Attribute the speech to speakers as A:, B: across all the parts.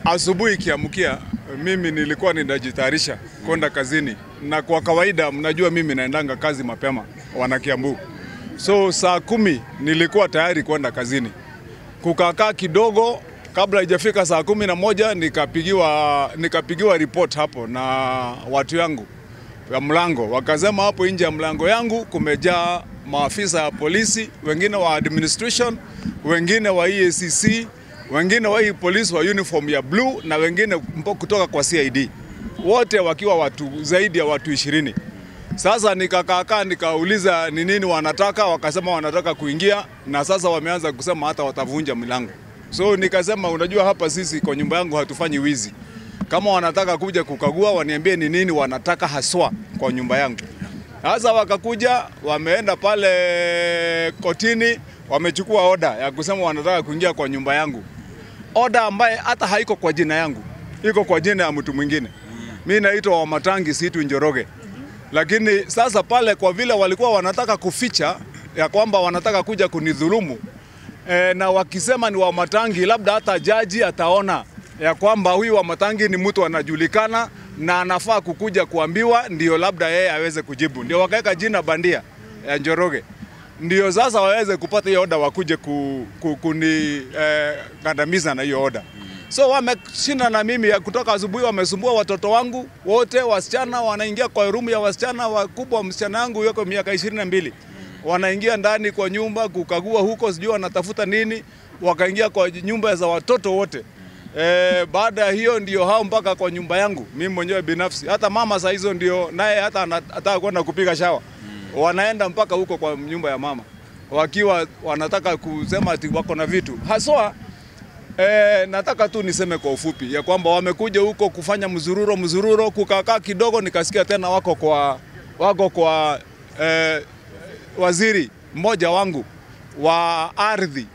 A: asubuhi kiamkia mimi nilikuwa ninajitayarisha kwenda kazini, na kwa kawaida mnajua mimi naendanga kazi mapema wana Kiambu. So saa 10 nilikuwa tayari kwenda kazini. Kukakaa kidogo kabla haijafika saa 11 nikapigiwa report hapo na watu yangu ya mlango. Wakasema hapo nje ya mlango yangu kumejaa maafisa ya polisi, wengine wa administration, wengine wa EACC, wengine wa polisi wa uniform ya blue na wengine kutoka kwa CID. Wote wakiwa watu zaidi ya watu 20. Sasa nikakaa nikauliza ni nini wanataka, wakasema wanataka kuingia, na sasa wameanza kusema hata watavunja milango. So nikasema unajua hapa sisi kwa nyumba yangu hatufanyi wizi. Kama wanataka kuja kukagua waniambie ni nini wanataka haswa kwa nyumba yangu. Sasa wakakuja, wameenda pale kotini, wamechukua order ya kusema wanataka kuingia kwa nyumba yangu. Order ambaye hata haiko kwa jina yangu, iko kwa jina ya mtu mwingine. Mimi naitwa Wamatangi, siitwi Njoroge. Lakini sasa pale kwa vile walikuwa wanataka kuficha ya kwamba wanataka kuja kunidhulumu, na wakisema ni Wamatangi, labda hata jaji ataona ya kwamba huyu Wamatangi ni mtu anajulikana na anafaa kukuja kuambiwa, ndio labda yeye aweze kujibu. Ndio wakaweka jina bandia ya Njoroge. Ndio sasa waweze kupata hiyo order wakuje kandamiza na hiyo order. So wameshinda na mimi kutoka asubuhi, wamesumbua watoto wangu wote wasichana, wanaingia kwa room ya wasichana wakubwa. Msichana wangu yuko miaka 22. Wanaingia ndani kwa nyumba kukagua huko, sijui wanatafuta nini, wakaingia kwa nyumba za watoto wote. Baada ya hiyo ndio hao mpaka kwa nyumba yangu mimi mwenyewe binafsi. Hata mama saa hizo ndio naye hata anataka kwenda kupiga shawa. Wanaenda mpaka huko kwa nyumba ya mama, wakiwa wanataka kusema ati wako na vitu haswa. Nataka tu niseme kwa ufupi ya kwamba wamekuja huko kufanya mzururo, kukakaa kidogo nikasikia tena wako kwa waziri mmoja wangu wa ardhi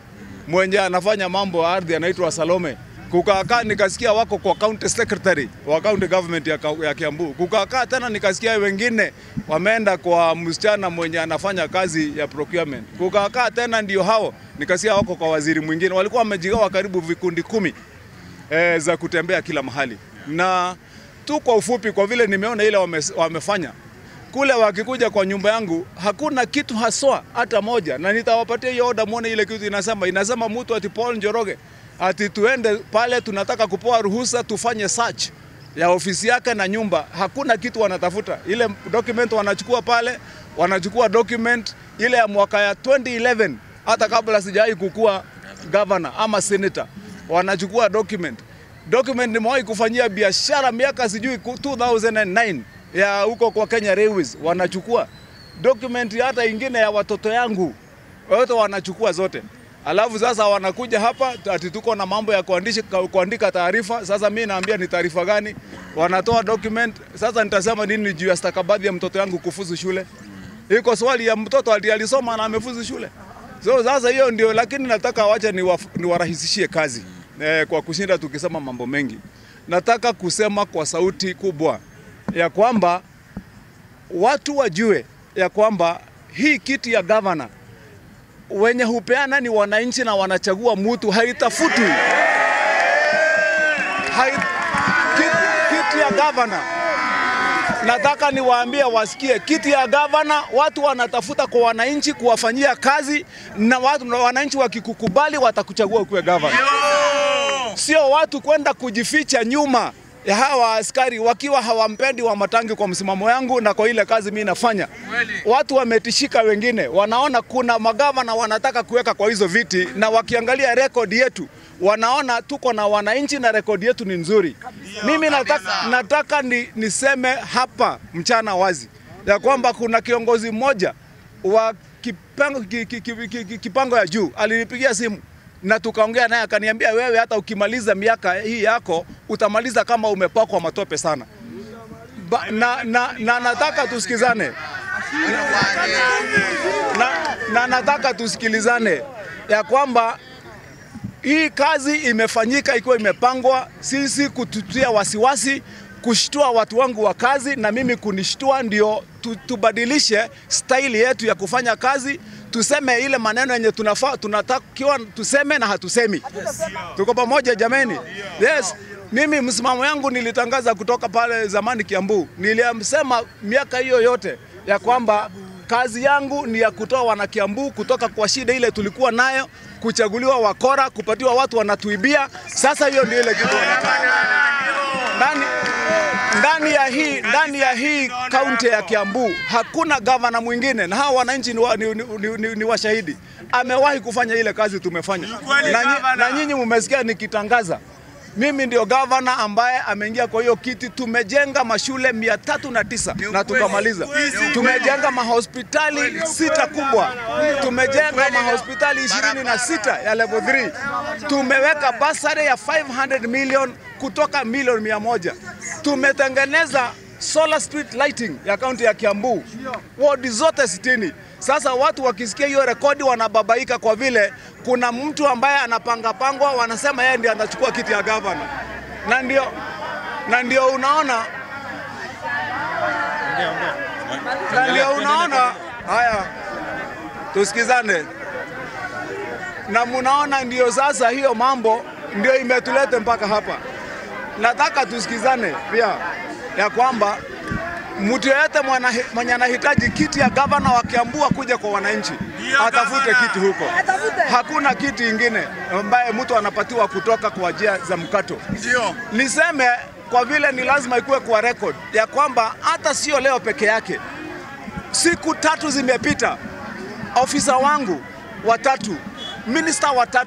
A: mwenye anafanya mambo ya ardhi anaitwa Salome. Kukakaa nikasikia wako kwa county secretary wa county government ya Kiambu. Kukakaa tena nikasikia wengine wameenda kwa msichana mwenye anafanya kazi ya procurement. Kukakaa tena ndio hao nikasikia wako kwa waziri mwingine. Walikuwa wamejigawa karibu vikundi 10 za kutembea kila mahali. Na tu kwa ufupi, kwa vile nimeona ile wamefanya kule, wakikuja kwa nyumba yangu hakuna kitu haswa hata moja, na nitawapatia hiyo order muone ile kitu inasema mtu ati Paul Njoroge ati tuende pale, tunataka kupoa ruhusa tufanye search ya ofisi yake na nyumba. Hakuna kitu wanatafuta. Ile document wanachukua pale, wanachukua document ile ya mwaka ya 2011 hata kabla sijai kukua governor ama senator. Wanachukua document nimewahi kufanyia biashara miaka sijui 2009 ya huko kwa Kenya Railways. Wanachukua document hata ingine ya watoto yangu, wote wanachukua zote. Alafu sasa wanakuja hapa ati tuko na mambo ya kuandika taarifa. Sasa mimi naambia ni taarifa gani? Wanatoa document. Sasa nitasema nini juu ya stakabadhi ya mtoto yangu kufuzu shule? Iko swali ya mtoto alisoma na amefuzu shule. So sasa hiyo ndio, lakini nataka wacha niwarahisishie kazi kwa kushinda tukisema mambo mengi. Nataka kusema kwa sauti kubwa ya kwamba watu wajue ya kwamba hii kiti ya governor wenye hupeana ni wananchi na wanachagua mtu, haitafutwi. Kiti ya governor, nataka niwaambie wasikie, kiti ya governor watu wanatafuta kwa wananchi kuwafanyia kazi, na wananchi wakikukubali watakuchagua kuwe governor. Sio watu kwenda kujificha nyuma ya hawa askari wakiwa hawampendi Wamatangi kwa msimamo yangu na kwa ile kazi mimi nafanya. Watu wametishika, wengine wanaona kuna magavana wanataka kuweka kwa hizo viti, na wakiangalia rekodi yetu wanaona tuko na wananchi na rekodi yetu ni nzuri. Mimi nataka niseme hapa mchana wazi ya kwamba kuna kiongozi mmoja wa kipango ya juu alinipigia simu na tukaongea naye, akaniambia wewe hata ukimaliza miaka hii yako utamaliza kama umepakwa matope sana. Na nataka tusikizane. Na nataka tusikilizane ya kwamba hii kazi imefanyika ikiwa imepangwa, sisi kututia wasiwasi, kushtua watu wangu wa kazi na mimi kunishtua, ndio tubadilishe style yetu ya kufanya kazi. Tuseme ile maneno yenye tunatakiwa tuseme na hatusemi. Tuko pamoja jameni? Yes. Mimi msimamo yangu nilitangaza kutoka pale zamani Kiambu. Nilisema miaka hiyo yote ya kwamba kazi yangu ni ya kutoa wana Kiambu kutoka kwa shida ile tulikuwa nayo, kuchaguliwa wakora, kupatiwa watu wanatuibia. Sasa hiyo ndio ile kitu wanataka. Ndani ya hii kaunti ya Kiambu hakuna gavana mwingine, na hawa wananchi ni washahidi, amewahi kufanya ile kazi tumefanya. Na nyinyi mmesikia nikitangaza mimi ndio gavana ambaye ameingia kwa hiyo kiti. Tumejenga mashule 309 na tukamaliza. Tumejenga mahospitali 6 kubwa. Tumejenga mahospitali 26 ya level 3. Tumeweka basari ya 500 million kutoka milioni 100. Tumetengeneza solar street lighting ya kaunti ya Kiambu, ward zote 60. Sasa watu wakisikia hiyo rekodi wanababaika kwa vile kuna mtu ambaye anapangwa, wanasema yeye ndiye anachukua kiti ya governor. Na ndio unaona haya, tusikizane. Na mnaona ndio sasa hiyo mambo ndio imetulete mpaka hapa. Nataka tusikizane pia ya kwamba mtu yeyote mwenye anahitaji kiti ya gavana wa Kiambu kuja kwa wananchi, atafute kiti huko. Hakuna kiti ingine ambaye mtu anapatiwa kutoka kwa njia za mkato. Niseme kwa vile ni lazima ikuwe kwa record ya kwamba hata sio leo peke yake. Siku 3 zimepita, ofisa wangu 3, minister 3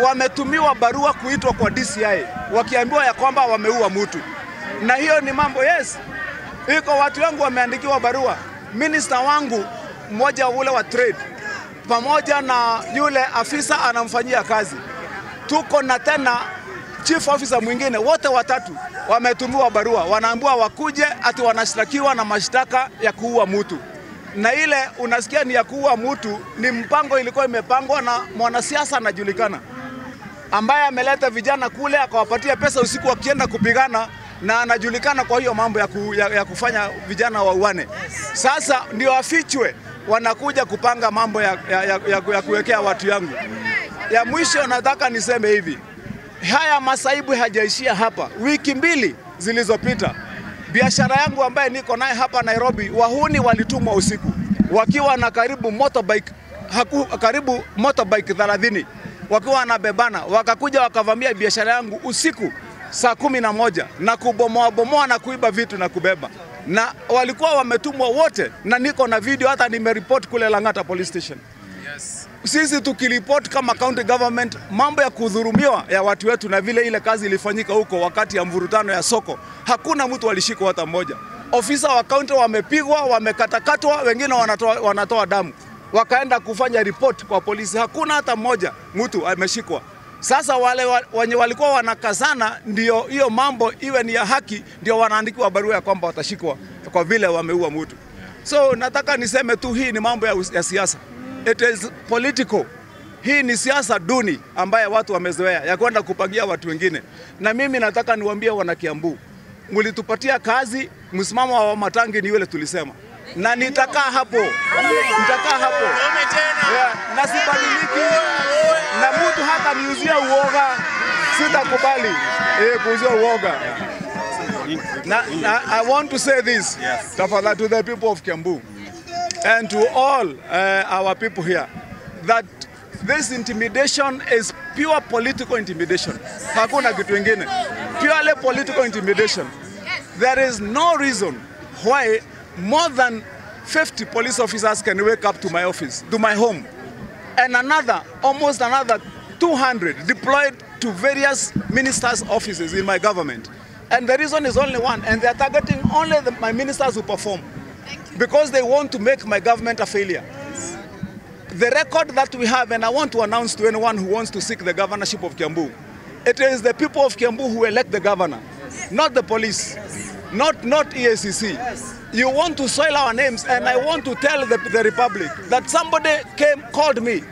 A: wametumiwa barua kuitwa kwa DCI wakiambiwa ya kwamba wameua mtu. Na hiyo ni mambo, yes. Iko watu wangu wameandikiwa barua. Minister wangu mmoja ule wa trade pamoja na yule afisa anamfanyia kazi. Tuko na tena chief officer mwingine, wote 3 wametumiwa barua. Wanaambiwa wakuje ati wanashtakiwa na mashtaka ya kuua mtu. Na ile unasikia ni ya kuua mtu, ni mpango ilikuwa imepangwa na mwanasiasa anajulikana, ambaye ameleta vijana kule akawapatia pesa usiku wakienda kupigana, na anajulikana kwa hiyo mambo ya kufanya vijana wauane. Sasa ndio afichwe, wanakuja kupanga mambo ya kuwekea watu yangu. Ya mwisho nataka niseme hivi, haya masaibu hajaishia hapa. Wiki 2 zilizopita, biashara yangu ambaye niko naye hapa Nairobi, wahuni walitumwa usiku wakiwa na karibu motorbike 30 wakiwa wanabebana, wakakuja wakavamia biashara yangu usiku saa 11 na kubomoa na kuiba vitu na kubeba. Na walikuwa wametumwa wote, na niko na video, hata nimeripoti kule Lang'ata police station. Yes. Sisi tukiripoti kama county government mambo ya kudhurumiwa ya watu wetu, na vile ile kazi ilifanyika huko wakati ya mvurutano ya soko, hakuna mtu alishikwa hata mmoja. Ofisa wa county wamepigwa, wamekatakatwa, wengine wanatoa damu. Wakaenda kufanya report kwa polisi, hakuna hata mmoja mtu ameshikwa. Sasa wale wenye walikuwa wanakazana ndio hiyo mambo iwe ni ya haki, ndio wanaandikiwa barua ya kwamba watashikwa kwa vile wameua mtu. So nataka niseme tu, hii ni mambo ya siasa. It is political. Hii ni siasa duni ambaye watu wamezoea ya kwenda kupangia watu wengine. Na mimi nataka niwaambie wana Kiambu, mlitupatia kazi, msimamo wa Wamatangi ni yule tulisema. Na nitakaa hapo. Yeah, na sibadiliki. Na mtu hata niuzia uoga, sitakubali kuuzia uoga. I want to say this, tafadhali, to the people of Kiambu and to all our people here, that this intimidation is pure political intimidation. Hakuna kitu ingine. Purely political intimidation. There is no reason why more than 50 police officers can wake up to my office, to my home, and almost another 200 deployed to various ministers' offices in my government. And the reason is only one, and they are targeting only my ministers who perform, because they want to make my government a failure. The record that we have, and I want to announce to anyone who wants to seek the governorship of Kiambu, it is the people of Kiambu who elect the governor, not the police, not EACC. You want to soil our names, and I want to tell the Republic that somebody called me,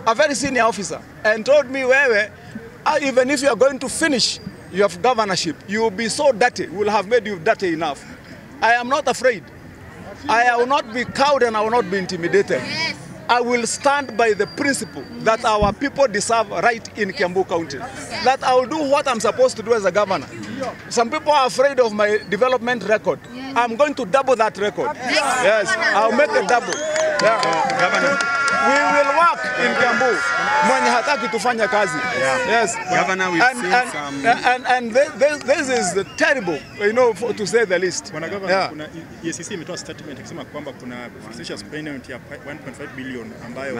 A: a very senior officer, and told me, Wewe, even if you are going to finish your governorship, you will be so dirty, we will have made you dirty enough. I am not afraid. I will not be cowed and I will not be intimidated. I will stand by the principle that our people deserve right in Kiambu County. That I will do what I'm supposed to do as a governor. Some people are afraid of my development record. I'm going to double that record. Yes, I'll make a double.
B: Governor,
A: we will work in Kiambu. Mwenye hataki tufanya kazi. Yes.
B: Governor, we've seen some...
A: And this is terrible, you know, to say the least.
C: Bwana Governor, kuna EACC imetoa statement ikisema kwamba kuna suspicious payment ya 1.5 billion ambayo